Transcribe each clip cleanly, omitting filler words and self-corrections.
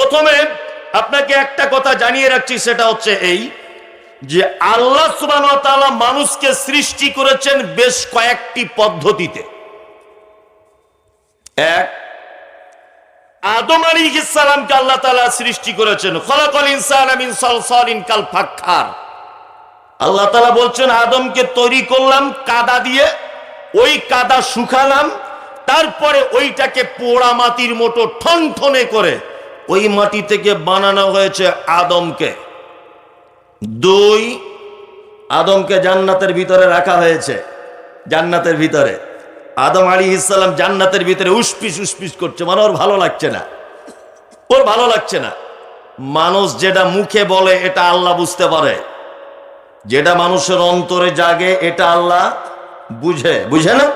প্রথমে আপনাকে একটা কথা জানিয়ে রাখছি, সেটা হচ্ছে এই যে আল্লাহ সুবহানাহু ওয়া তাআলা মানুষকে সৃষ্টি করেছেন বেশ কয়েকটি পদ্ধতিতে। এক, আদম আলাইহিস সালামকে আল্লাহ তাআলা সৃষ্টি করেছেন, খলাকাল ইনসানা মিন সালসালিন কাল ফাখখার। আল্লাহ তাআলা বলছেন আদমকে তৈরি করলাম কাদা দিয়ে, ওই কাদা শুকালাম, তারপরে ওইটাকে পোড়া মাটির মতো ঠনঠনে করে ওই মাটি থেকে বানানো হয়েছে আদমকে। দুই, আদমকে জান্নাতের ভিতরে রাখা হয়েছে। জান্নাতের ভিতরে আদম আলাইহিস সালাম জান্নাতের ভিতরে উসপিস উসপিস করছে, মানে ওর ভালো লাগছে না, ওর ভালো লাগছে না। মানুষ যেটা মুখে বলে এটা আল্লাহ বুঝতে পারে, যেটা মানুষের অন্তরে জাগে এটা আল্লাহ বুঝে, বুঝে না?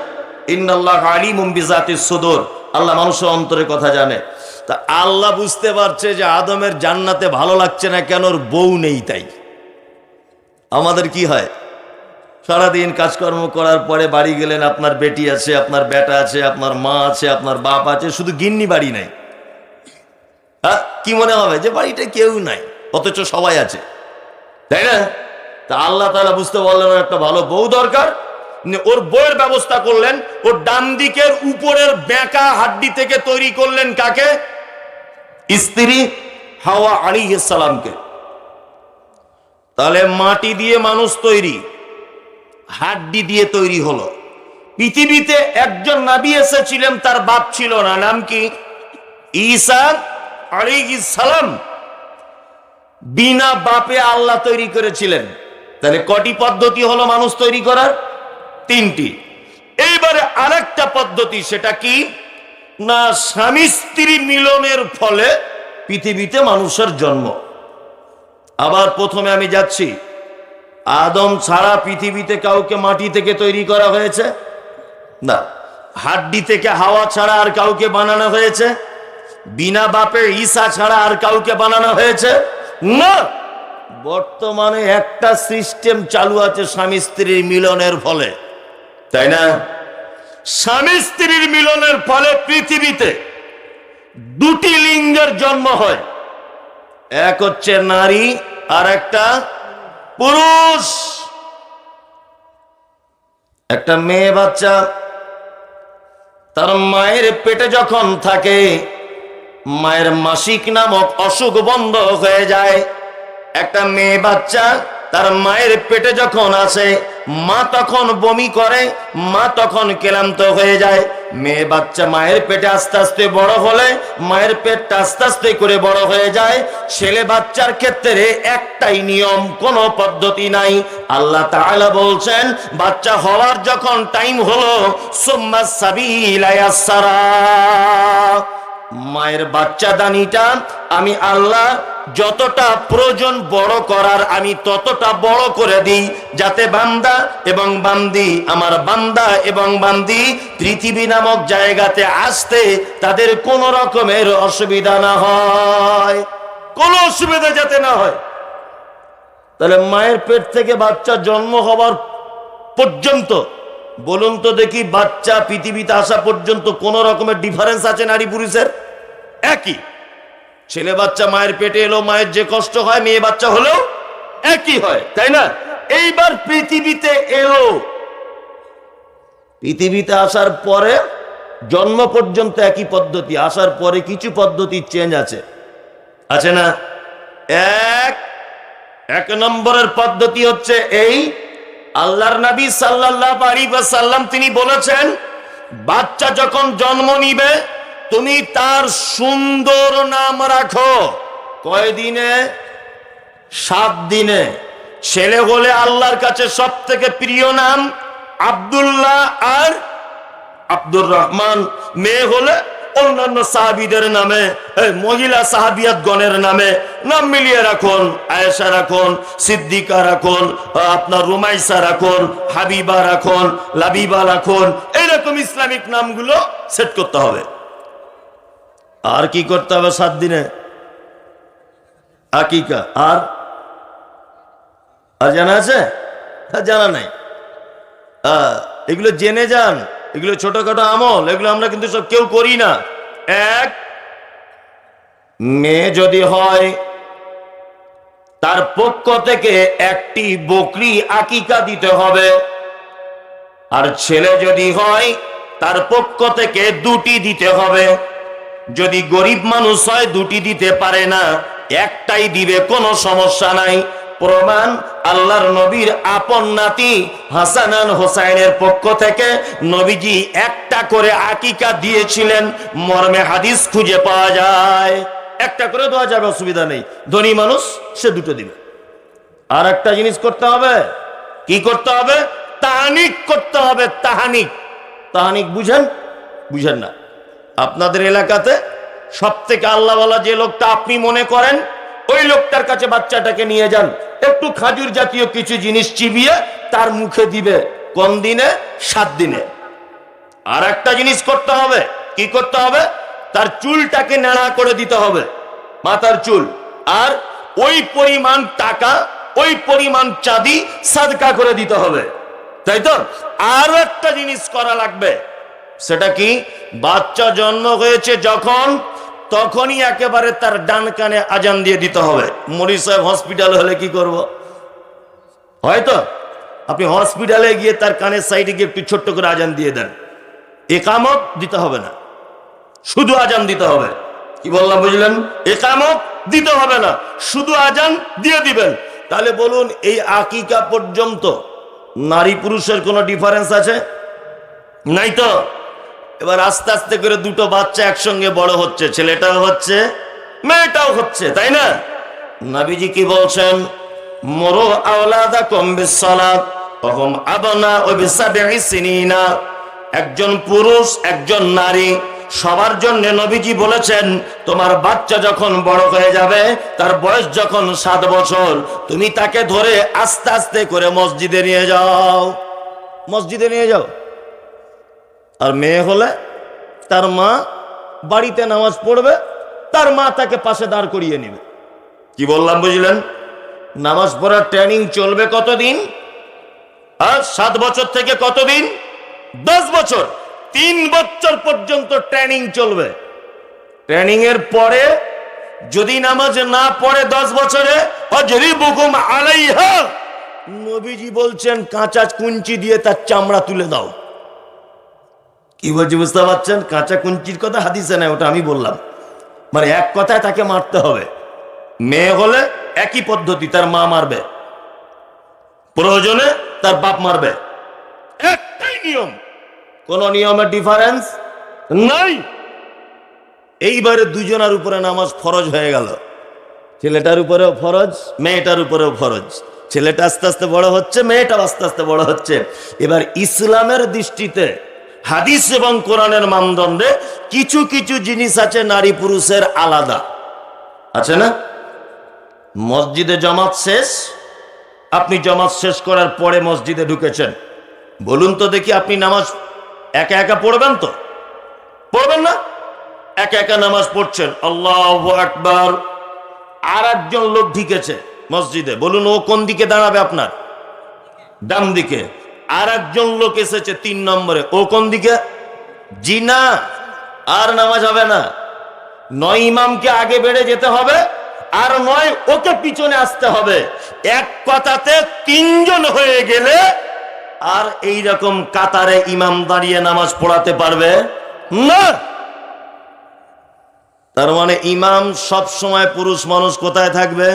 ইন্নাল্লাহু আলিমুম বিযাতিস সুদূর, আল্লাহ মানুষের অন্তরের কথা জানে। তা আল্লাহ বুঝতে পারছে যে আদমের জান্নাতে ভালো লাগছে না কেন, ওর বউ নেই তাই। আমাদের কি হয়, সারাদিন কাজকর্ম করার পরে বাড়ি গেলেন, আপনার বেটি আছে, আপনার বেটা আছে, আপনার মা আছে, আপনার বাপ আছে, শুধু গিন্নি বাড়ি নাই। হ্যাঁ, কি মনে হবে যে বাড়িটা কেউ নাই, অথচ সবাই আছে, তাই না? তা আল্লাহ তাআলা বুঝতে পারলেন ওর একটা ভালো বউ দরকার, ওর বউয়ের ব্যবস্থা করলেন। ওর ডান দিকের উপরের বেঁকা হাড্ডি থেকে তৈরি করলেন কাকে? স্ত্রী হাওয়া আলাইহিস সালামকে। তাহলে মাটি দিয়ে মানুষ তৈরি, হাড্ডি দিয়ে তৈরি হলো। পৃথিবীতে একজন নবী এসেছিলেন, তার বাপ ছিল না, নাম কি? ঈসা আলাইহিস সালাম। বিনা বাপে আল্লাহ তৈরি করেছিলেন। তাহলে কটি পদ্ধতি হলো মানুষ তৈরি করার? তিনটি। এইবারে আরেকটা পদ্ধতি, সেটা কি না, স্বামী স্ত্রী মিলনের ফলে পৃথিবীতে মানুষের জন্ম। আবার প্রথমে আমি যাচ্ছি, আদম ছাড়া পৃথিবীতে কাউকে মাটি থেকে তৈরি করা হয়েছে না। হাড্ডি থেকে হাওয়া ছাড়া আর কাউকে বানানো হয়েছে? বিনা বাপে ঈসা ছাড়া আর কাউকে বানানো হয়েছে না। বর্তমানে একটা সিস্টেম চালু আছে স্বামী স্ত্রীর মিলনের ফলে, তাই না? স্বামী স্ত্রীর মিলনের ফলে পৃথিবীতে দুটি লিঙ্গের জন্ম হয়, এক হচ্ছে নারী আর একটা পুরুষ। একটা মেয়ে বাচ্চা তার মায়ের পেটে যখন থাকে, মায়ের মাসিক নামক অসুখ বন্ধ হয়ে যায়। একটা মেয়ে বাচ্চা তার মায়ের পেটে যখন আসে, মা তখন বমি করে, মা তখন ক্লান্ত হয়ে যায়। মেয়ে বাচ্চা মায়ের পেটে আস্তে আস্তে বড় হলে মায়ের পেটটা আস্তে আস্তে করে বড় হয়ে যায়। ছেলে বাচ্চার ক্ষেত্রে একটাই নিয়ম, কোনো পদ্ধতি নাই। আল্লাহ তাআলা বলছেন বাচ্চা হওয়ার যখন টাইম হলো, সুম্মা সাবিলা ইয়াসসারা, মায়ের বাচ্চা দানিটা আমি আল্লাহ যতটা প্রয়োজন বড় করার আমি ততটা বড় করে দিই, যাতে বান্দা এবং বান্দি, আমার বান্দা এবং বান্দি পৃথিবী নামক জায়গাতে আসতে তাদের কোনো রকমের অসুবিধা না হয়, কোনো অসুবিধা যাতে না হয়। তাহলে মায়ের পেট থেকে বাচ্চা জন্ম হওয়ার পর্যন্ত বলুন তো দেখি, বাচ্চা পৃথিবীতে আসা পর্যন্ত কোন রকমের ডিফারেন্স আছে নারী পুরুষের? একই। ছেলে বাচ্চা মায়ের পেটে এলো, মায়ের যে কষ্ট হয় মেয়ে বাচ্চা হলেও একই হয়, তাই না? এইবার পৃথিবীতে এলো, পৃথিবীতে আসার পরে জন্ম পর্যন্ত একই পদ্ধতি, আসার পরে কিছু পদ্ধতি চেঞ্জ আছে, আছে না? এক নম্বরের পদ্ধতি হচ্ছে এই, আল্লাহর নবী সাল্লাল্লাহু আলাইহি ওয়াসাল্লাম তিনি বলেছেন বাচ্চা যখন জন্ম নিবে তুমি তার সুন্দর নাম রাখো। কয় দিনে? 7 দিনে। ছেলে হলে আল্লাহর কাছে সব থেকে প্রিয় নাম আব্দুল্লাহ আর আব্দুর রহমান, মেয়ে হলে অন্যান্য সাহাবীদের নামে, মহিলা সাহাবিয়াত গণের নামে নাম মিলিয়ে রাখুন। আয়েশা রাখুন, সিদ্দিকা রাখুন, আপনার রুমাইসা রাখুন, হাবিবা রাখুন, লাবিবা রাখুন, এইরকম ইসলামিক নামগুলো সেট করতে হবে। আর কি করতে হবে 7 দিনে? আকিকা। আর জানা আছে? জানা নাই? এগুলো জেনে যান, এগুলো ছোটখাটো আমল, এগুলো আমরা কিন্তু সব কেউ করি না। এক, মেয়ে যদি হয় তার পক্ষ থেকে একটি বকরি আকিকা দিতে হবে, আর ছেলে যদি হয় তার পক্ষ থেকে দুটি দিতে হবে। যদি গরিব মানুষ হয় দুটি দিতে পারে না, একটাই দিবে, কোনো সমস্যা নাই। প্রমাণ আল্লাহর নবীর আপন নাতি হাসান হোসাইনের পক্ষ থেকে নবীজি একটা করে আকিকা দিয়েছিলেন, মর্মে হাদিস খুঁজে পাওয়া যায়। একটা করে দেওয়া যাবে, অসুবিধা নেই। ধনী মানুষ সে দুটো দিবে। আর একটা জিনিস করতে হবে, কি করতে হবে? তাহানিক করতে হবে। তাহানিক, তাহানিক বুঝেন? বুঝেন না? আপনাদের এলাকাতে সব থেকে আল্লাহওয়ালা যে লোকটা আপনি মনে করেন, ওই লোকটার কাছে বাচ্চাটাকে নিয়ে যান, একটু খাজুর জাতীয় কিছু জিনিস চিবিয়ে তার মুখে দিবে। কোন দিনে? 7 দিনে। আর একটা জিনিস করতে হবে, কি করতে হবে? তার চুলটাকে নেড়া করে দিতে হবে, মাথার চুল। আর ওই পরিমাণ টাকা, ওই পরিমাণ চাঁদি সাদকা করে দিতে হবে, তাই তো? আর একটা জিনিস করা লাগবে, সেটা কি? বাচ্চা জন্ম হয়েছে যখন, তখনই একেবারে তার ডান কানে আজান দিয়ে দিতে হবে। মরির সাহেব হসপিটালে হলে কি করব? হয়তো আপনি হসপিটালে গিয়ে তার কানের সাইডে গিয়ে একটু ছোট্ট করে আজান দিয়ে দেন, একামত দিতে হবে না, শুধু আজান দিতে হবে। কি বললাম বুঝলেন? একামত দিতে হবে না, শুধু আজান দিয়ে দিবেন। তাহলে বলুন, এই আকিকা পর্যন্ত নারী পুরুষের কোনো ডিফারেন্স আছে? নাই তো। এবার আস্তে আস্তে করে দুটো বাচ্চা একসঙ্গে বড় হচ্ছে, ছেলেটাও হচ্ছে মেয়েটাও হচ্ছে, তাই না? নবীজি কি বলছেন? মুরু আওলাদাকুম বিসসালাত ওয়া হুম আবনাউ বিসাবঈ সিনিনা। একজন পুরুষ একজন নারী সবার জন্য নবীজি বলেছেন, তোমার বাচ্চা যখন বড় হয়ে যাবে, তার বয়স যখন 7 বছর, তুমি তাকে ধরে আস্তে আস্তে করে মসজিদে নিয়ে যাও, মসজিদে নিয়ে যাও। আর মেয়ে হলে তার মা বাড়িতে নামাজ পড়বে, তার মা তাকে পাশে দাঁড় করিয়ে নেবে। কি বললাম বুঝলেন? নামাজ পড়ার ট্রেনিং চলবে কতদিন? আর 7 বছর থেকে কতদিন? 10 বছর। 3 বছর পর্যন্ত ট্রেনিং চলবে। ট্রেনিং এর পরে যদি নামাজ না পড়ে 10 বছরে, অজরিবুকুম আলাইহা, নবীজি বলছেন কাঁচা কুঞ্চি দিয়ে তার চামড়া তুলে দাও। কি বলছি বুঝতে পারছেন? কাঁচা কুঞ্চির কথা হাদিসে নাই, ওটা আমি বললাম। মানে এক কথায় তাকে মারতে হবে। মেয়ে হলে একই পদ্ধতি, তার মা মারবে, প্রয়োজনে তার বাপ মারবে, একটাই নিয়ম, কোন নিয়মের ডিফারেন্স নাই। এইবারে দুজনের উপরে নামাজ ফরজ হয়ে গেল, ছেলেটার উপরেও ফরজ, মেয়েটার উপরেও ফরজ। ছেলেটা আস্তে আস্তে বড় হচ্ছে, মেয়েটা আস্তে আস্তে বড় হচ্ছে। এবার ইসলামের দৃষ্টিতে, হাদিস এবং কোরআনের মানদণ্ডে কিছু কিছু জিনিস আছে নারী পুরুষের আলাদা, আছে না? মসজিদে জামাত শেষ, আপনি জামাত শেষ করার পরে মসজিদে ঢুকেছেন, বলুন তো দেখি, আপনি নামাজ একা একা পড়বেন তো? পড়বেন না? একা একা নামাজ পড়ছেন, আল্লাহু আকবার। আর একজন লোক ঢুকেছে মসজিদে, বলুন ও কোন দিকে দাঁড়াবে? আপনার ডান দিকে। আর একজন লোক এসেছে 3 নম্বরে, ও কোন দিকে? জি না, আর নামাজ হবে না। নয় ইমামকে আগে বেড়ে যেতে হবে, আর নয় ওকে পিছনে আসতে হবে। এক কথাতে 3 জন হয়ে গেলে আর এই রকম কাতারে ইমাম দাঁড়িয়ে নামাজ পড়াতে পারবে না। তার মানে ইমাম সব সময় পুরুষ মানুষ কোথায় থাকবে?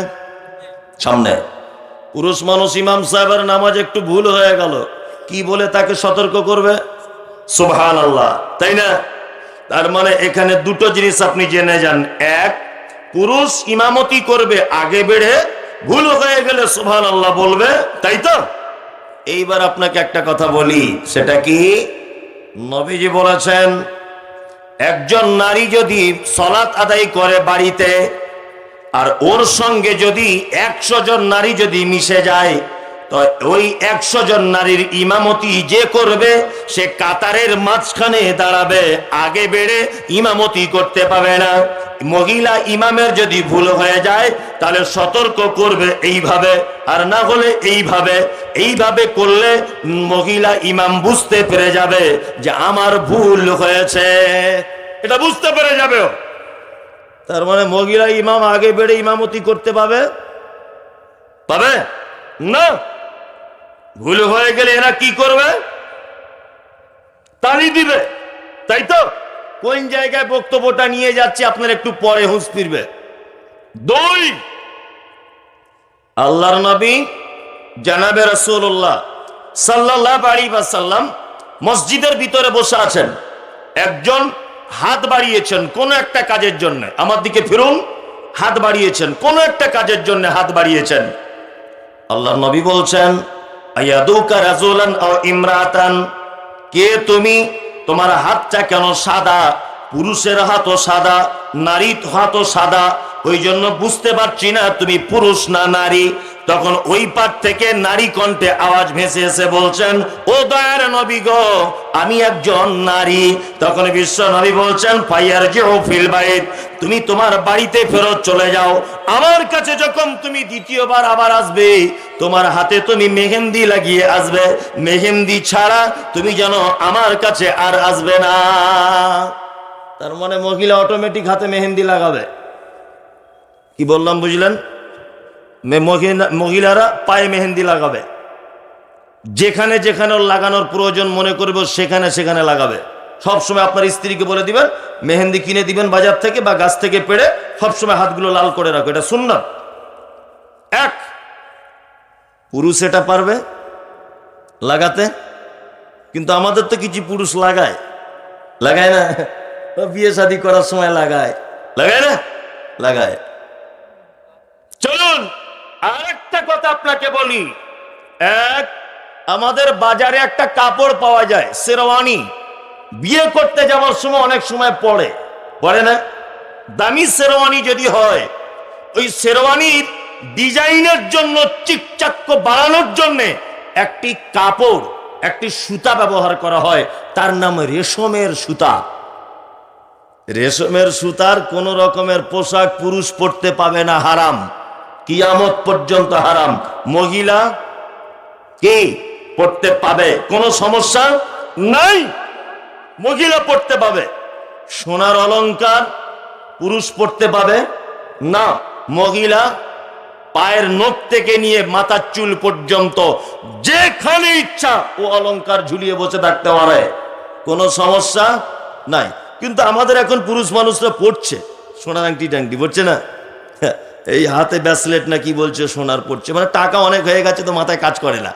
সামনে। পুরুষ মানুষ ইমাম সাহেবের নামাজ একটু ভুল হয়ে গেল, কি বলে তাকে সতর্ক করবে? সুবহানাল্লাহ, তাই না? তার মানে এখানে দুটো জিনিস আপনি জেনে যান। এক, পুরুষ ইমামতি করবে আগে বেড়ে, ভুল হয়ে গেলে সুবহানাল্লাহ বলবে, তাই তো? এইবার আপনাকে একটা কথা বলি, সেটা কি? নবীজি বলেছেন, একজন নারী যদি সালাত আদায় করে বাড়িতে, আর ওর সঙ্গে যদি 100 জন নারী যদি মিশে যায়, তো ওই 100 জন নারীর ইমামতি যে করবে, সে কাতারের মাঝখানে দাঁড়াবে, আগে বেড়ে ইমামতি করতে পাবে না। মহিলা ইমামের যদি ভুল হয়ে যায়, তাহলে সতর্ক করবে এইভাবে, আর না হলে এইভাবে। এইভাবে করলে মহিলা ইমাম বুঝতে পেরে যাবে যে আমার ভুল হয়েছে, এটা বুঝতে পেরে যাবে। তার মানে মহিলা ইমাম আগে বেড়ে ইমামতি করতে পাবে পাবে না। ভুল হয়ে গেলে এরা কি করবে? তালি দিবে, তাই তো? কোন জায়গায় বক্তব্যটা নিয়ে যাচ্ছে আপনার একটু পরে হুঁশ ফিরবে। দুই, আল্লাহর নবী জানাবে রাসূলুল্লাহ সাল্লাল্লাহু আলাইহি ওয়াসাল্লাম মসজিদের ভিতরে বসে আছেন, একজন হাত বাড়িয়েছেন কোন একটা কাজের জন্য, আমার দিকে ফিরুন, হাত বাড়িয়েছেন কোন একটা কাজের জন্য হাত বাড়িয়েছেন। আল্লাহর নবী বলছেন আয়াদুকা রাজুলান আও ইমরাতান, কে তুমি? তোমার হাতটা কেন সাদা? পুরুষের হাতও সাদা, নারীর হাতও সাদা, ওই জন্য বুঝতে পারছি না তুমি পুরুষ না নারী। তখন ওই পার থেকে নারী কণ্ঠে আওয়াজ ভেসে এসে বলছেন, ও দয়ার নবী গো, আমি একজন নারী। তখন বিশ্ব নবী বলছেন ফায়ারজিউ ফিল বাইত, তুমি তোমার বাড়িতে ফেরত চলে যাও। আমার কাছে যখন তুমি দ্বিতীয়বার আবার আসবে, তোমার হাতে তুমি মেহেন্দি লাগিয়ে আসবে, মেহেন্দি ছাড়া তুমি যেন আমার কাছে আর আসবে না। তার মানে মহিলা অটোমেটিক হাতে মেহেন্দি লাগাবে। কি বললাম বুঝলেন? মহিলারা পায়ে মেহেন্দি লাগাবে, যেখানে যেখানে লাগানোর প্রয়োজন মনে করবে সেখানে সেখানে লাগাবে। সবসময় আপনার স্ত্রীকে বলে দিবেন মেহেন্দি কিনে দিবেন বাজার থেকে বা গাছ থেকে পেড়ে, সবসময় হাতগুলো লাল করে রাখো, এটা সুন্নাত। এক, পুরুষ এটা পারবে লাগাতে, কিন্তু আমাদের তো কিছু পুরুষ লাগায় না, বিয়ে শাদী করার সময় লাগায় না, লাগায়। চলুন আরেকটা কথা আপনাকে বলি। এক, আমাদের বাজারে একটা কাপড় পাওয়া যায় শেরওয়ানি, বিয়ে করতে যাওয়ার সময় অনেক সময় পড়ে না? দামি শেরওয়ানি যদি হয়, ওই শেরওয়ানির ডিজাইনের জন্য, চিকচাক্য বাড়ানোর জন্য একটি কাপড়, একটি সুতা ব্যবহার করা হয়, তার নাম রেশমের সুতা। রেশমের সুতার কোন রকমের পোশাক পুরুষ পরতে পাবে না, হারাম, কিয়ামত পর্যন্ত হারাম। মহিলা কি পড়তে পাবে, কোনো সমস্যা নাই, মহিলা পড়তে পাবে। সোনার অলংকার পুরুষ পড়তে পাবে না, মহিলা পায়ের নখ থেকে নিয়ে মাথার চুল পর্যন্ত যেখানে ইচ্ছা ও অলংকার ঝুলিয়ে বসে থাকতে পারে, কোনো সমস্যা নাই। কিন্তু আমাদের এখন পুরুষ মানুষরা পড়ছে সোনার আংটি টাংটি, পড়ছে না, এই হাতে ব্যাসলেট না কি বলছে সোনার পড়ছে, মানে টাকা অনেক হয়ে গেছে তো মাথায় কাজ করে না,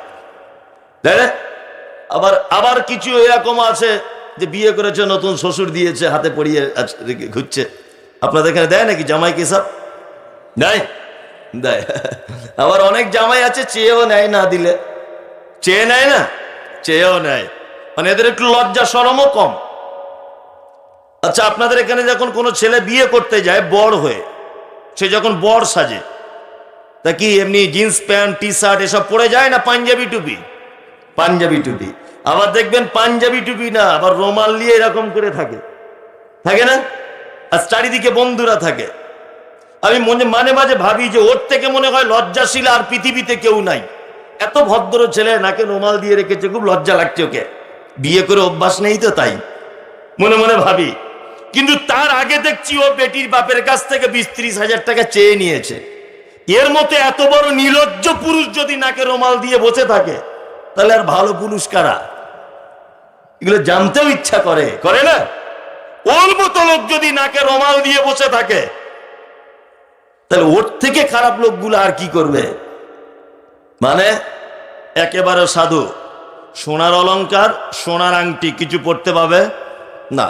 তাই না? আবার কিছু এরকম আছে যে বিয়ে করেছে, নতুন শ্বশুর দিয়েছে, হাতে পড়িয়ে ঘুরছে। আপনাদের এখানে দেয় নাকি জামাই কেসাব? দেয়। আবার অনেক জামাই আছে চেয়েও নেয়, না দিলে চেয়ে নেয় না, চেয়েও নেয়, মানে এদের একটু লজ্জা শরমও কম। আচ্ছা, আপনাদের এখানে যখন কোনো ছেলে বিয়ে করতে যায় বড় হয়ে, সে যখন বড় সাজে, তা কি এমনি জিন্স প্যান্ট টি শার্ট এসব পরে যায় না পাঞ্জাবি টুপি? পাঞ্জাবি টুপি। আবার দেখবেন পাঞ্জাবি টুপি না, আবার রুমাল নিয়ে এরকম করে থাকে না? আর চারিদিকে বন্ধুরা থাকে। আমি মাঝে মাঝে ভাবি যে ওর থেকে মনে হয় লজ্জাশীল আর পৃথিবীতে কেউ নাই। এত ভদ্র ছেলে, নাকে রুমাল দিয়ে রেখেছে, খুব লজ্জা লাগছে ওকে, বিয়ে করে অভ্যাস নেই তো তাই মনে মনে ভাবি। কিন্তু তার আগে দেখছি ও বেটির বাপের কাছ থেকে 20-30 হাজার টাকা চেয়ে নিয়েছে। এর মতো এত বড় নির্লজ্জ পুরুষ যদি নাকে রুমাল দিয়ে বসে থাকে, তাহলে আর ভালো পুরুষ কারা? এগুলো জানতেও ইচ্ছা করে না? ওর মতো লোক যদি নাকে রুমাল দিয়ে বসে থাকে, তাহলে ওর থেকে খারাপ লোকগুলো আর কি করবে? মানে একেবারে সাধু, সোনার অলংকার, সোনার আংটি কিছু পড়তে পাবে না।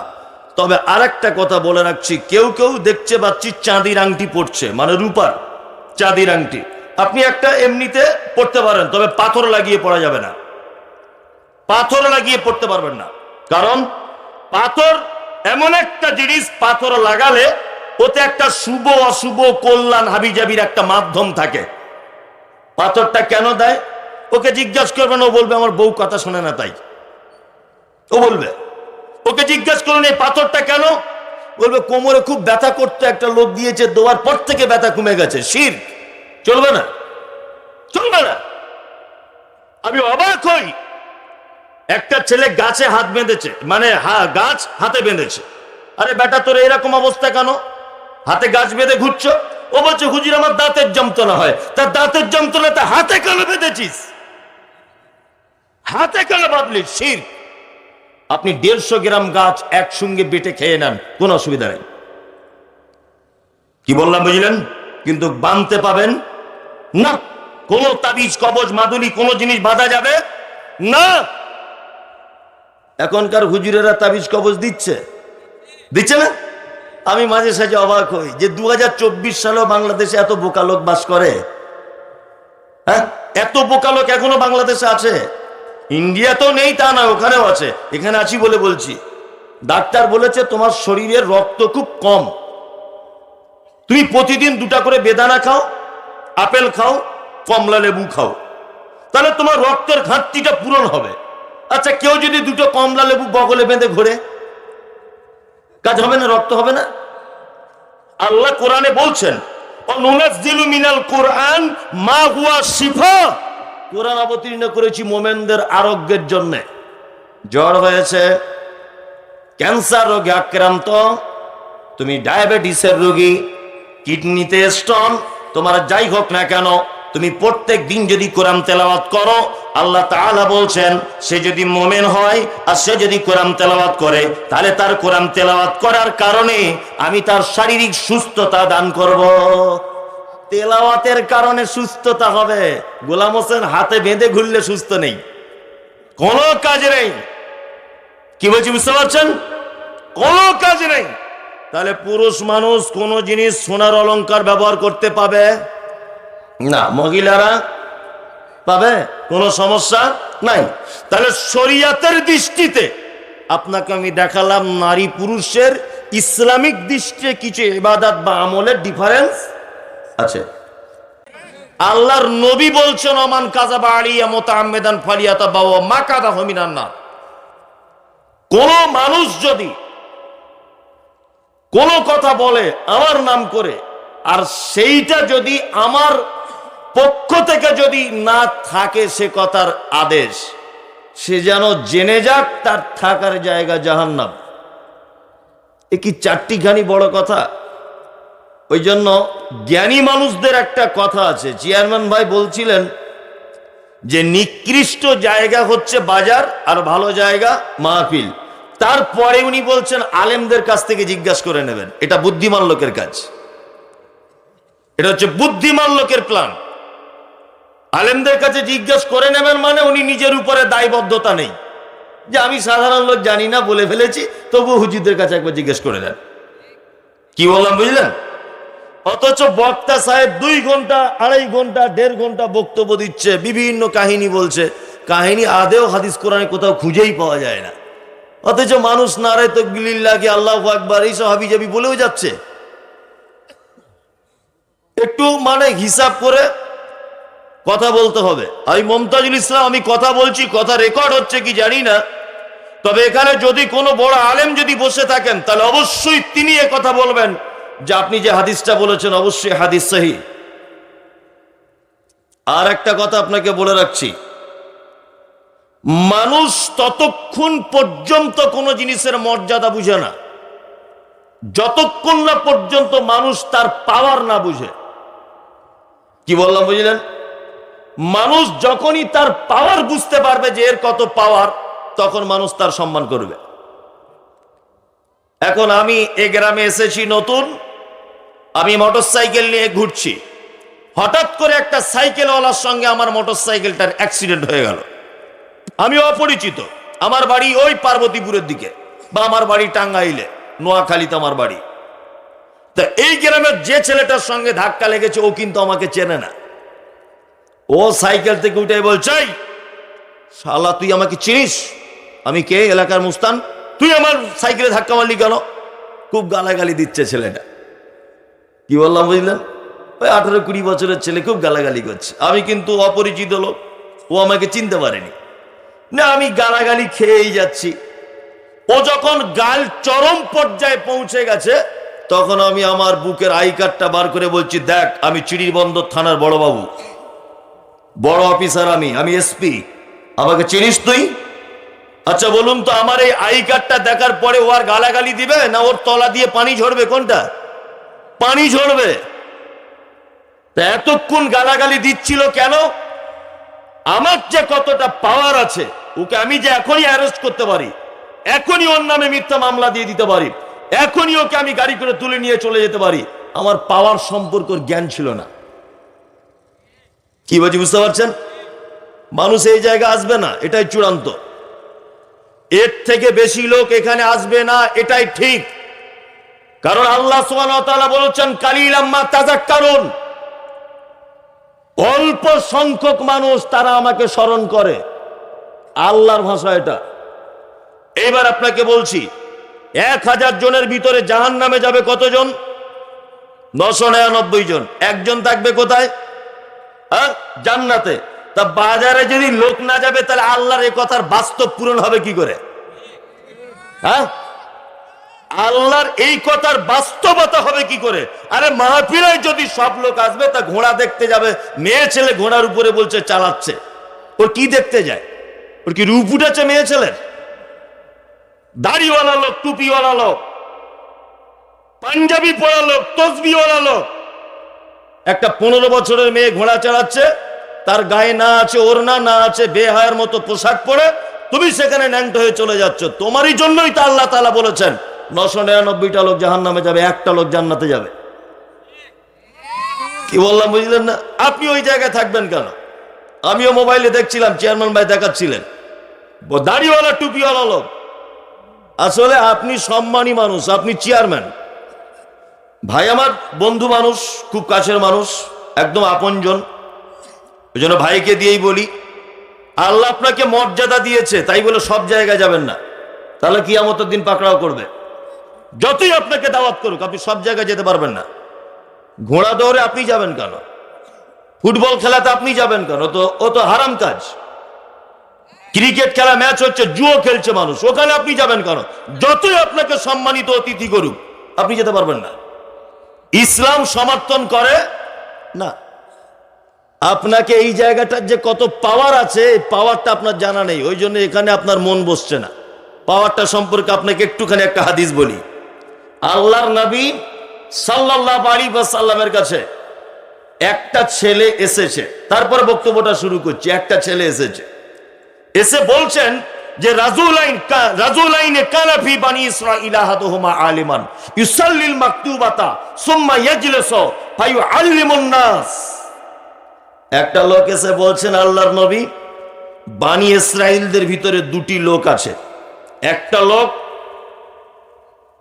তবে আরেকটা কথা বলে রাখছি, কেউ দেখতে পাচ্ছি চাঁদির আংটি পড়ছে, মানে রূপার চাঁদির আংটি। আপনি একটা এমনিতে পড়তে পারেন, তবে পাথর লাগিয়ে পড়া যাবে না, পাথর লাগিয়ে পড়তে পারবেন না। কারণ পাথর এমন একটা জিনিস, পাথর লাগালে ওতে একটা শুভ অশুভ কল্যাণ হাবিজাবির একটা মাধ্যম থাকে। পাথরটা কেন দেয় ওকে জিজ্ঞাস করবেন, ও বলবে আমার বউ কথা শোনে না তাই। ও বলবে, ওকে জিজ্ঞাস করুন এই পাথরটা কেন, বলবে কোমরে খুব ব্যথা করতে একটা লোক দিয়েছে, দেওয়ার পর থেকে ব্যথা কমে গেছে। শিরক, চলবে না। আমি অবাক হই, একটা ছেলে গাছে হাত বেঁধেছে, মানে গাছ হাতে বেঁধেছে। আরে বেটা তোর এরকম অবস্থা কেন? হাতে গাছ বেঁধে ঘুরছো। ও বলছে হুজুর আমার দাঁতের যন্ত্রণা হয়। তার দাঁতের যন্ত্রণাতে হাতে কেন বেঁধেছিস? হাতে কেন বাঁধলি? শিরক। আপনি 150 গ্রাম গাছ একসঙ্গে বেটে খেয়ে নেন, কোনো অসুবিধা নেই। কি বললাম বুঝলেন? কিন্তু বাঁধতে পাবেন না। কোন তাবিজ কবজ মাদুলি কোন জিনিস বাঁধা যাবে না। এখনকার হুজুরেরা তাবিজ কবজ দিচ্ছে না? আমি মাঝে সাঝে অবাক হই যে 2024 সালেও বাংলাদেশে এত বোকা লোক বাস করে। হ্যাঁ, এত বোকা লোক এখনো বাংলাদেশে আছে। ইন্ডিয়া তো নেই তা না, ওখানেও আছে। এখানে আছি বলে বলছি। ডাক্তার বলেছে তোমার শরীরের রক্ত খুব কম, তুমি প্রতিদিন 2টা করে বেদানা খাও, আপেল খাও, কমলা লেবু খাও, তাহলে তোমার রক্তের ঘাটতিটা পূরণ হবে। আচ্ছা, কেউ যদি 2টো কমলা লেবু বগলে বেঁধে ঘোরে, কাজ হবে না? রক্ত হবে না? আল্লাহ কোরআনে বলছেন অনুনাজ্জিলু মিনাল কুরআন মা হুয়া শিফা। কোরআন অবতীর্ণ করেছি মোমেনদের আরোগ্যের জন্য। জ্বর হয়েছে, ক্যান্সার রোগে আক্রান্ত, তুমি ডায়াবেটিসের রোগী, কিডনিতে স্টোন, তোমার যাই হোক না কেন, তুমি প্রত্যেক দিন যদি কোরআন তেলাওয়াত করো, আল্লাহ তাআলা বলছেন সে যদি মোমেন হয় আর সে যদি কোরআন তেলাওয়াত করে, তাহলে তার কোরআন তেলাওয়াত করার কারণে আমি তার শারীরিক সুস্থতা দান করব। তেলাওয়াতের কারণে সুস্থতা হবে। গোলাম হোসেন হাতে বেঁধে ঘুরলে সুস্থ নেই, কোনো কাজ নেই। কি বলছি বুঝতে পারছেন? কোনো কাজ নেই। তাহলে পুরুষ মানুষ কোন জিনিস সোনার অলংকার ব্যবহার করতে পাবে না, মহিলারা পাবে, কোনো সমস্যা নাই। তাহলে শরীয়তের দৃষ্টিতে আপনাকে আমি দেখালাম নারী পুরুষের ইসলামিক দৃষ্টিতে কিছু ইবাদত বা আমলের ডিফারেন্স আছে। আল্লাহর নবী বলছেন ওমান কাযাবা আলাইয়া মুতাআম্মিদান ফালিয়াতাবাওয়া মাকাদাহু মিনান নার। কোন মানুষ যদি কোন কথা বলে আমার নাম করে, আর সেইটা যদি আমার পক্ষ থেকে যদি না থাকে সে কথার আদেশ, সে যেন জেনে যাক তার থাকার জায়গা জাহান্নাম। এ কি 4টিখানি বড় কথা? ওই জন্য জ্ঞানী মানুষদের একটা কথা আছে, চেয়ারম্যান ভাই বলছিলেন যে নিকৃষ্ট জায়গা হচ্ছে বাজার আর ভালো জায়গা মাহফিল। তারপরে উনি বলছেন আলেমদের কাছ থেকে জিজ্ঞাসা করে নেবেন, এটা বুদ্ধিমান লোকের কাজ, এটা হচ্ছে বুদ্ধিমান লোকের প্ল্যান। আলেমদের কাছে জিজ্ঞাসা করে নেবেন মানে উনি নিজের উপরে দায়বদ্ধতা নেই যে আমি সাধারণ লোক জানি না বলে ফেলেছি, তবু হুজুরদের কাছে একবার জিজ্ঞেস করে নেন। কি বললাম বুঝলেন? অথচ বক্তা সাহেব 2 ঘন্টা 2.5 ঘন্টা 1.5 ঘন্টা বক্তব্য দিচ্ছে, বিভিন্ন কাহিনী বলছে, কাহিনী আদেও হাদিস কোরআনে কোথাও খুঁজেই পাওয়া যায় না। অথচ মানুষ নারে তাকবীরিল্লাহ কি আল্লাহু আকবার এইসব হাবিজাবি বলেও যাচ্ছে। একটু মানে হিসাব করে কথা বলতে হবে। আমি মমতাজুল ইসলাম, আমি কথা বলছি, কথা রেকর্ড হচ্ছে কি জানি না, তবে এখানে যদি কোনো বড় আলেম যদি বসে থাকেন তাহলে অবশ্যই তিনি এ কথা বলবেন যে আপনি যে হাদিসটা বলেছেন অবশ্যই হাদিস সহিহ। আর একটা কথা আপনাকে বলে রাখছি, মানুষ ততক্ষণ পর্যন্ত কোনো জিনিসের মর্যাদা বুঝে না যতক্ষণ না পর্যন্ত মানুষ তার পাওয়ার না বুঝে। কি বললাম বুঝলেন? মানুষ যখনই তার পাওয়ার বুঝতে পারবে যে এর কত পাওয়ার, তখন মানুষ তার সম্মান করবে। এখন আমি এ গ্রামে এসেছি নতুন, আমি মোটরসাইকেল নিয়ে ঘুরছি, হঠাৎ করে একটা সাইকেলওয়ালার সঙ্গে আমার মোটরসাইকেলটার অ্যাক্সিডেন্ট হয়ে গেল। আমি অপরিচিত, আমার বাড়ি ওই পার্বতীপুরের দিকে, বা আমার বাড়ি টাঙ্গাইলে, নোয়াখালীতে আমার বাড়ি। তা এই গ্রামের যে ছেলেটার সঙ্গে ধাক্কা লেগেছে ও কিন্তু আমাকে চেনে না। ও সাইকেল থেকে উঠে বলছে, শালা তুই আমাকে চিনিস? আমি কে? এলাকার মুস্তান। তুই আমার সাইকেলে ধাক্কা মারলি কেন? খুব গালাগালি দিচ্ছে ছেলেটা। কি বললাম বুঝলেন? ওই 18-20 বছরের ছেলে খুব গালাগালি করছে। আমি কিন্তু অপরিচিত লোক, ও আমাকে চিনতে পারেনি না, আমি গালাগালি খেয়েই যাচ্ছি। ও যখন গাল চরম পর্যায়ে পৌঁছে গেছে, তখন আমি আমার বুকের আই কার্ডটা বার করে বলছি, দেখ আমি চিড়িরবন্দর থানার বড় বাবু, বড় অফিসার, আমি এসপি, আমাকে চিনিস তুই? আচ্ছা বলুন তো, আমার এই আই কার্ডটা দেখার পরে ও আর গালাগালি দিবে না ওর তলা দিয়ে পানি ঝরবে? কোনটা? পানি ঝরবে। তা এতক্ষণ গালাগালি দিচ্ছিল কেন? আমার যে কতটা পাওয়ার আছে, ওকে আমি যে এখনই অ্যারেস্ট করতে পারি, এখনই ওর নামে মিথ্যা মামলা দিয়ে দিতে পারি, এখনই ওকে আমি গাড়ি করে তুলে নিয়ে চলে যেতে পারি, আমার পাওয়ার সম্পর্কের জ্ঞান ছিল না। কি বলছি বুঝতে পারছেন? মানুষ এই জায়গায় আসবে না, এটাই চূড়ান্ত। এর থেকে বেশি লোক এখানে আসবে না, এটাই ঠিক। কারণ আল্লাহ সুবহানাহু ওয়া তাআলা বলেছেন কালিলাম মা তাযাক্কারুন, অল্প সংখ্যক মানুষ তারা আমাকে স্মরণ করে। আল্লাহর ভাষা এটা। এবার আপনাকে বলছি, 1000 জনের ভিতরে জাহান্নামে যাবে কতজন? 999 জন। একজন থাকবে কোথায়? জান্নাতে। তা বাজারে যদি লোক না যাবে, তাহলে আল্লাহর এই কথার বাস্তব পূরণ হবে কি করে? আল্লাহর এই কথার বাস্তবতা হবে কি করে? আরে মাহফিলে যদি সব লোক আসবে, তা ঘোড়া দেখতে যাবে, মেয়ে ছেলে ঘোড়ার উপরে বলছে চালাচ্ছে, ওর কি দেখতে যায়? ওর কি রূপ উঠেছে মেয়ে ছেলের? দাড়িওয়ালা লোক, টুপিওয়ালা লোক, পাঞ্জাবি পরা লোক, তসবিওয়ালা লোক, একটা 15 বছরের মেয়ে ঘোড়া চালাচ্ছে, তার গায়ে না আছে ওড়না, না আছে বেহায়ার মতো পোশাক পরে, তুমি সেখানে ন্যাংট হয়ে চলে যাচ্ছ। তোমারই জন্যই তো আল্লাহ তাআলা বলেছেন 999টা লোক জাহান্নামে যাবে, একটা লোক জান্নাতে যাবে। কি বললাম বুঝলেন না? আপনি ওই জায়গায় থাকবেন কেন? আমিও মোবাইলে দেখছিলাম, চেয়ারম্যান ভাই দেখাচ্ছিলেন দাড়িওয়ালা টুপিওয়ালা লোক। আসলে আপনি সম্মানী মানুষ, আপনি চেয়ারম্যান। ভাই আমার বন্ধু মানুষ, খুব কাছের মানুষ, একদম আপনজন। ওই জন্য ভাইকে দিয়েই বলি, আল্লাহ আপনাকে মর্যাদা দিয়েছে, তাই বলে সব জায়গায় যাবেন না, তাহলে কিয়ামতের দিন পাকড়াও করবে। যতই আপনাকে দাওয়াত করুক, আপনি সব জায়গায় যেতে পারবেন না। ঘোড়া দৌড়ে আপনি যাবেন কেন? ফুটবল খেলাতে আপনি যাবেন কেন? ও তো হারাম কাজ। ক্রিকেট খেলা ম্যাচ হচ্ছে, জুয়ো খেলছে মানুষ, ওখানে আপনি যাবেন কেন? যতই আপনাকে সম্মানিত অতিথি করুক, আপনি যেতে পারবেন না। ইসলাম সমর্থন করে না। আপনাকে এই জায়গাটার যে কত পাওয়ার আছে, এই পাওয়ারটা আপনার জানা নেই, ওই জন্য এখানে আপনার মন বসছে না। পাওয়ারটা সম্পর্কে আপনাকে একটুখানি একটা হাদিস বলি। আল্লাহর নবী সাল্লাল্লাহু আলাইহি ওয়াসাল্লামের কাছে একটা ছেলে এসেছে, তারপর বক্তব্যটা শুরু করছি। একটা ছেলে এসেছে, এসে বলছেন যে রাজুলাইনে কানা ফি বানি ইসরাঈল আহাদুহুমা আলিমান ইউসাল্লিল মাকতুবাতা সুম্মা ইয়াজলিসু ফায়ুআল্লিমুন নাস। একটা লোক এসে বলছেন, আল্লাহর নবী, বানি ইসরাঈলদের ভিতরে দুটি লোক আছে। একটা লোক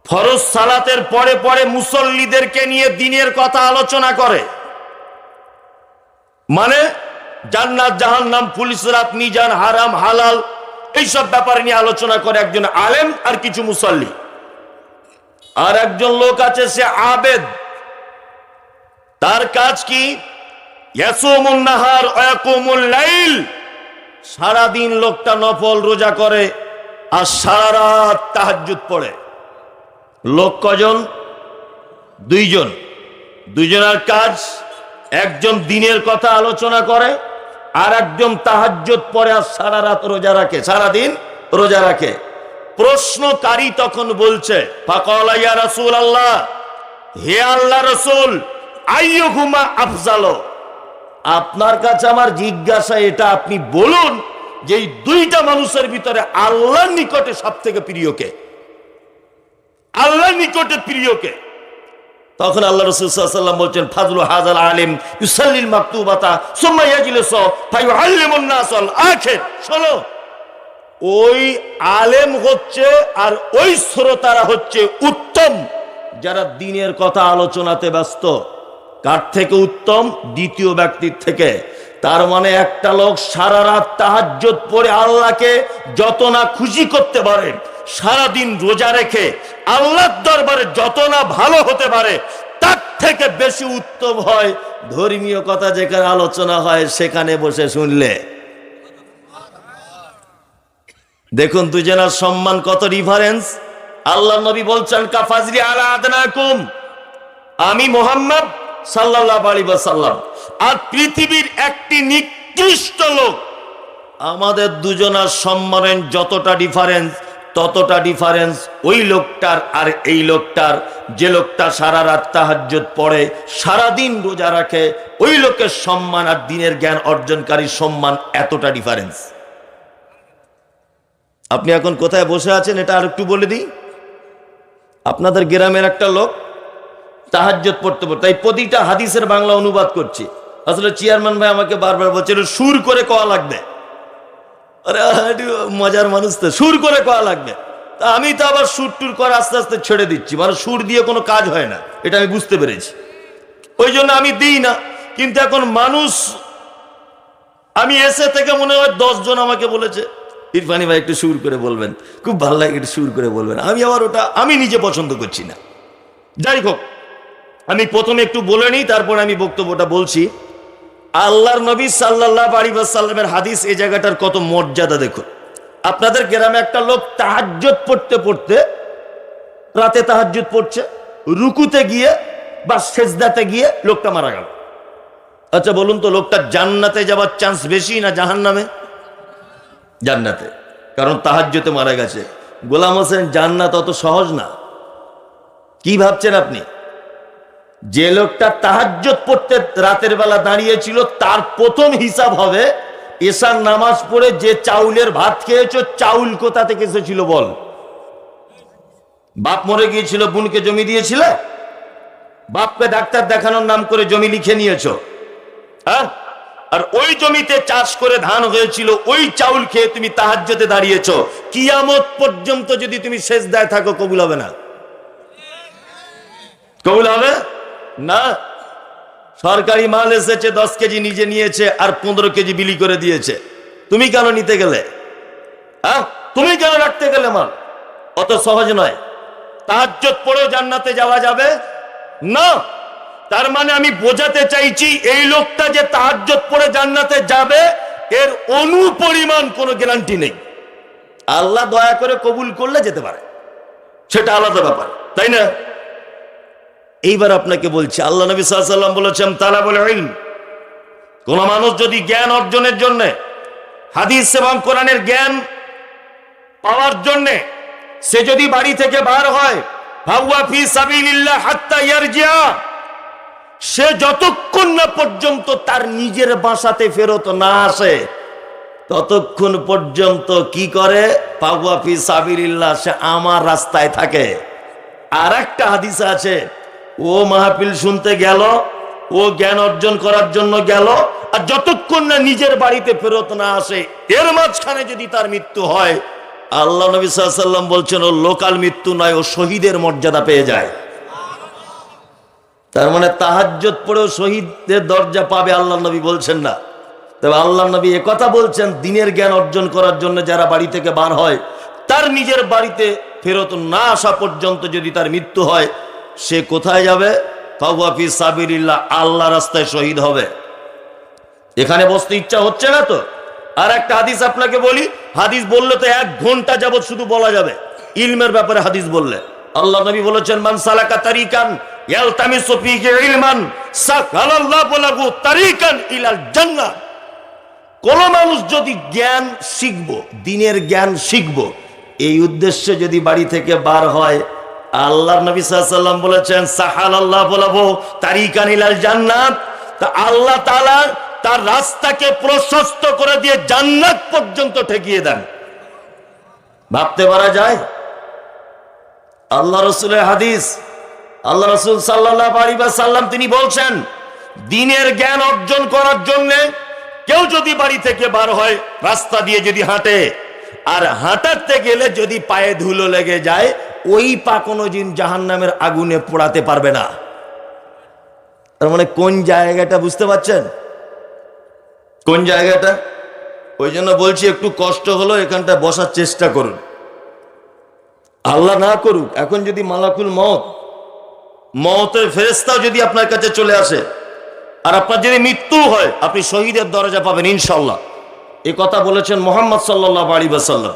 ফরজ সালাতের পরে পরে মুসল্লিদেরকে নিয়ে দ্বীনের কথা আলোচনা করে, মানে জান্নাত জাহান্নাম, ফুলসিরাত, মিজান, হারাম হালাল, এইসব ব্যাপারে নিয়ে আলোচনা করে একজন আলেম আর কিছু মুসল্লি। আর একজন লোক আছে, সে আবেদ। তার কাজ কি? ইয়াসুমুন নাহার ওয়া ইয়াকুমুল লাইল। সারা দিন লোকটা নফল রোজা করে আর সারা রাত তাহাজ্জুদ পড়ে। লোক কজন? দুইজন। দুইজনের কাজ, একজন দ্বীনের কথা আলোচনা করে, আর একজন তাহাজ্জুদ পড়ে আর সারা রাত রোজা রাখে, সারা দিন রোজা রাখে। প্রশ্নকারী তখন বলছে, ফাকালা ইয়া রাসূলুল্লাহ, হে আল্লাহর রাসূল, আইয়ুহুমা আফজালু, আপনার কাছে আমার জিজ্ঞাসা এটা, আপনি বলুন যে এই দুইটা মানুষের ভিতরে আল্লাহর নিকটে সবথেকে প্রিয় কে? আল্লাহর নিকটে প্রিয় কে? তখন আল্লাহ রাসূল সাল্লাল্লাহু আলাইহি ওয়াসাল্লাম বলছেন, ফাজলু হাযাল আলিম ইউসাল্লিল মাকতুবাতা সুম্মা ইয়াজলিসু ফায়ুআল্লিমুন নাসাল আখির। শোনো, ওই আলেম হচ্ছে আর ওই শ্রোতারা হচ্ছে উত্তম যারা দ্বীনের কথা আলোচনাতে ব্যস্ত। কার থেকে উত্তম? দ্বিতীয় ব্যক্তির থেকে। তার মানে একটা লোক সারা রাত তাহাজ্জুদ পড়ে আল্লাহকে যত না খুশি করতে পারে, সারাদিন রোজা রেখে আল্লাহর দরবারে যত না ভালো হতে পারে, তার থেকে বেশি উত্তম হয় ধর্মীয় কথা যেখানে আলোচনা হয় সেখানে বসে শুনলে। দেখুন দুজনের সম্মান কত ডিফারেন্স। আল্লাহ নবী বলছেন, কাফাজরি আলা আদনাকুম, আমি মুহাম্মদ সাল্লাল্লাহু আলাইহি ওয়াসাল্লাম আর পৃথিবীর একটি নিকৃষ্ট লোক, আমাদের দুজনের সম্মানের যতটা ডিফারেন্স ততটা ডিফারেন্স ওই লোকটার আর এই লোকটার। যে লোকটা সারা রাত তাহাজ্জুদ পড়ে, সারাদিন রোজা রাখে, ওই লোকের সম্মান আর দিনের জ্ঞান অর্জনকারীর সম্মান এতটা ডিফারেন্স। আপনি এখন কোথায় বসে আছেন এটা আর একটু বলে দিই। আপনাদের গ্রামের একটা লোক তাহাজ্জুদ পড়তে পড়তে, এই প্রতিটা হাদিসের বাংলা অনুবাদ করছি। আসলে চেয়ারম্যান ভাই আমাকে বারবার বলছিল সুর করে কওয়া লাগবে। আরে মজার মানুষ তো, সুর করে কওয়া লাগবে। তা আমি তো আবার সুর টুর করে আস্তে আস্তে ছেড়ে দিচ্ছি, মানে সুর দিয়ে কোনো কাজ হয় না, এটা আমি বুঝতে পেরেছি, ওই জন্য আমি দিই না। কিন্তু এখন মানুষ, আমি এসে থেকে মনে হয় 10 জন আমাকে বলেছে ইরফানি ভাই একটু সুর করে বলবেন, খুব ভালো লাগে একটু সুর করে বলবেন। আমি আবার ওটা আমি নিজে পছন্দ করছি না। যাই হোক, আমি প্রথমে একটু বলে নিই, তারপর আমি বক্তব্যটা বলছি। আল্লাহর নবী সাল্লাল্লাহু আলাইহি ওয়াসাল্লামের হাদিস, এই জায়গাটার কত মর্যাদা দেখুন। আপনাদের গ্রামে একটা লোক তাহাজ্জুদ পড়তে পড়তে, রাতে তাহাজ্জুদ পড়ছে, রুকুতে গিয়ে বা সেজদাতে গিয়ে লোকটা মারা গেল। আচ্ছা বলুন তো, লোকটা জান্নাতে যাওয়ার চান্স বেশি না জাহান্নামে? জান্নাতে, কারণ তাহাজ্জুদে মারা গেছে। গোলাম হোসেন, জান্নাত অত সহজ না। কি ভাবছেন আপনি? যে লোকটা তাহাজ্জুদ পড়তে রাতের বেলা দাঁড়িয়েছিল, তার প্রথম হিসাব হবে এশার নামাজ পড়ে যে চাউলের ভাত খেয়েছো, চাউল কোথা থেকে এসেছিল বল। বাপ মরে গিয়েছিল, বোনকে জমি দিয়েছিলে, বাপকে ডাক্তার দেখানোর নাম করে জমি লিখে নিয়েছো, হ্যাঁ? আর ওই জমিতে চাষ করে ধান হয়েছিল, ওই চাউল খেয়ে তুমি তাহাজ্জুদে দাঁড়িয়েছো। কিয়ামত পর্যন্ত যদি তুমি সেজদায় থাকো, কবুল হবে না। কবুল হবে না। সরকারি মাল এসেছে, 10 কেজি নিজে নিয়েছে আর 15 কেজি বিলি করে দিয়েছে। তুমি কেন নিতে গেলে? হ্যাঁ, তুমি কেন রাখতে গেলে মাল? অত সহজ নয়। তাহাজ্জুদ পড়েও জান্নাতে যাওয়া যাবে না। তার মানে আমি বোঝাতে চাইছি, এই লোকটা যে তাহাজ্জুদ পড়ে জান্নাতে যাবে, এর অনুপরিমাণ কোনো গ্যারান্টি নেই। আল্লাহ দয়া করে কবুল করলে যেতে পারে, সেটা আলাদা ব্যাপার, তাই না? এইবার আপনাকে বলছি, আল্লাহ নবী সাল্লাল্লাহু আলাইহি ওয়াসাল্লাম বলেছেন, তালাবুল ইলম, কোন মানুষ যদি জ্ঞান অর্জনের জন্য, হাদিস এবং কোরআনের জ্ঞান পাওয়ার জন্য সে যদি বাড়ি থেকে বার হয়, ফাহুয়া ফি সাবিলিল্লাহ হাত্তা ইয়ারজিয়া, সে যতক্ষণ না পর্যন্ত তার নিজের বাসাতে ফেরত না আসে, ততক্ষণ পর্যন্ত কি করে? ফাহুয়া ফি সাবিলিল্লাহ, সে আমার রাস্তায় থাকে। আর একটা হাদিস আছে, ও মাহফিল শুনতে গেল, ও জ্ঞান অর্জন করার জন্য গেল, আর যতক্ষণ না নিজের বাড়িতে ফেরত না আসে, এর মাঝখানে যদি তার মৃত্যু হয়, আল্লাহ নবী সাল্লাল্লাহু আলাইহি ওয়াসাল্লাম বলছেন, ও লোকাল মৃত্যু নয়, ও শহীদের মর্যাদা পেয়ে যায়। তার মানে তাহাজ্জুদ পড়েও শহীদের দরজা পাবে, আল্লাহ নবী বলছেন না। তবে আল্লাহ নবী একথা বলছেন, দিনের জ্ঞান অর্জন করার জন্য যারা বাড়ি থেকে বার হয়, তার নিজের বাড়িতে ফেরত না আসা পর্যন্ত যদি তার মৃত্যু হয়, সে কোথায় যাবে? ফাহুয়া ফি সাবিলিল্লাহ, আল্লাহ রাস্তায় শহীদ হবে। এখানে বসতে ইচ্ছা হচ্ছে না তো? আর একটা হাদিস আপনাকে বলি, হাদিস বললে তো 1 ঘন্টা যাবত শুধু বলা যাবে ইলমের ব্যাপারে। হাদিস বললে আল্লাহ নবী বলেছেন, মান সালাকা তারিকান ইয়ালতামিসু ফীহি ইলমান সাহালাল্লাহু লাহু তারিকান ইলাল জান্নাহ। কোন মানুষ যদি জ্ঞান শিখবো, দিনের জ্ঞান শিখবো, এই উদ্দেশ্যে যদি বাড়ি থেকে বার হয়, আল্লাহর নবী সাল্লাল্লাহু আলাইহি ওয়াসাল্লাম বলেছেন, সাহালাল্লাহু লাহু তারিকান ইলাল জান্নাত, তা আল্লাহ তাআলা তার রাস্তাকে প্রশস্ত করে দিয়ে জান্নাত পর্যন্ত ঠেকিয়ে দেন। ভাবতে পারা যায়? আল্লাহ রাসূলের হাদিস, আল্লাহ রাসূল সাল্লাল্লাহু আলাইহি ওয়াসাল্লাম তিনি বলছেন, দিনের জ্ঞান অর্জন করার জন্য কেউ যদি বাড়ি থেকে বার হয়, রাস্তা দিয়ে যদি হাঁটে, আর হাঁটাতে গেলে যদি পায়ে ধুলো লেগে যায়, ওই পা কোনোদিন জাহান্নামের আগুনে পোড়াতে পারবে না। তার মানে কোন জায়গাটা বুঝতে পারছেন? কোন জায়গাটা? ওই জন্য বলছি, একটু কষ্ট হলো, এখানটা বসার চেষ্টা করুন। আল্লাহ না করুক, এখন যদি মালাকুল মওতের ফেরেশতাও যদি আপনার কাছে চলে আসে, আর আপনার যদি মৃত্যু হয়, আপনি শহীদের দরজা পাবেন ইনশাআল্লাহ। এই কথা বলেছেন মুহাম্মদ সাল্লাল্লাহু আলাইহি ওয়াসাল্লাম।